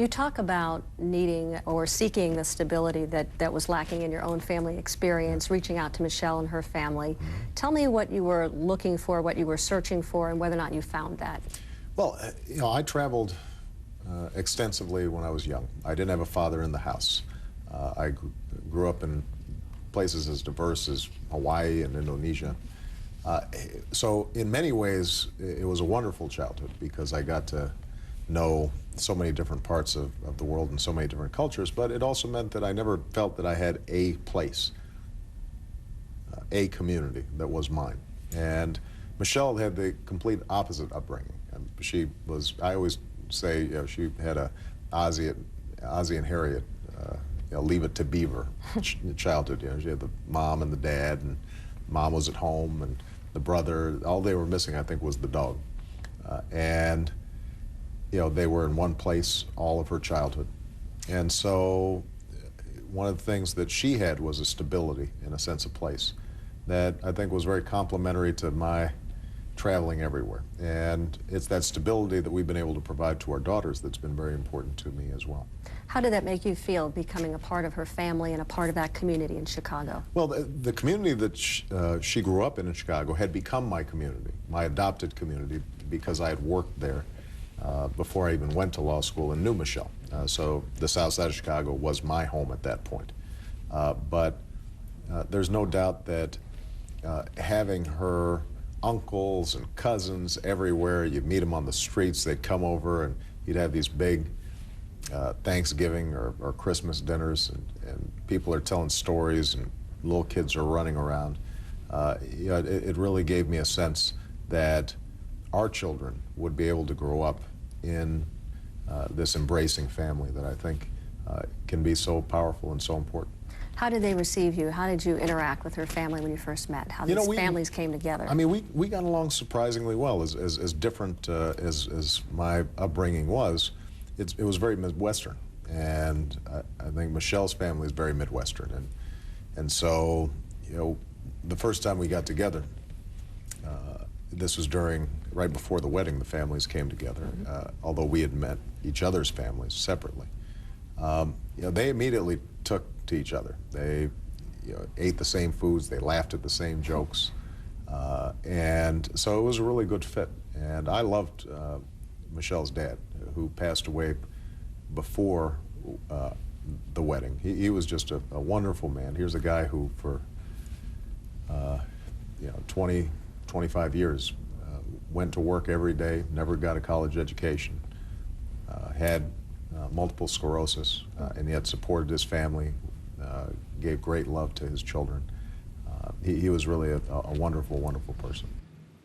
You talk about needing or seeking the stability that was lacking in your own family experience, reaching out to Michelle and her family. Tell me what you were looking for, what you were searching for, and whether or not you found that. Well, I traveled extensively when I was young. I didn't have a father in the house. I grew up in places as diverse as Hawaii and Indonesia. So in many ways, it was a wonderful childhood because I got to know so many different parts of the world and so many different cultures, but it also meant that I never felt that I had a place, a community that was mine. And Michelle had the complete opposite upbringing. She was, I always say, she had a Ozzie and Harriet, Leave It to Beaver childhood. She had the mom and the dad, and mom was at home, and the brother. All they were missing, I think, was the dog. And they were in one place all of her childhood. And so one of the things that she had was a stability and a sense of place that I think was very complementary to my traveling everywhere. And it's that stability that we've been able to provide to our daughters that's been very important to me as well. How did that make you feel, becoming a part of her family and a part of that community in Chicago? Well, the community that she grew up in Chicago had become my community, my adopted community, because I had worked there before I even went to law school and knew Michelle. So the South Side of Chicago was my home at that point. But there's no doubt that having her uncles and cousins everywhere, you'd meet them on the streets, they'd come over, and you'd have these big Thanksgiving or Christmas dinners, and people are telling stories and little kids are running around. It really gave me a sense that our children would be able to grow up in this embracing family that I think can be so powerful and so important. How did they receive you? How did you interact with her family when you first met? How these families came together? I mean, we got along surprisingly well. As different as my upbringing was, it was very Midwestern. And I think Michelle's family is very Midwestern. And so, the first time we got together, this was right before the wedding, the families came together, although we had met each other's families separately. They immediately took to each other. They ate the same foods, they laughed at the same jokes, and so it was a really good fit. And I loved Michelle's dad, who passed away before the wedding. He was just a wonderful man. Here's a guy who for 20, 25 years went to work every day, never got a college education, had multiple sclerosis, and yet supported his family, gave great love to his children. He was really a wonderful, wonderful person.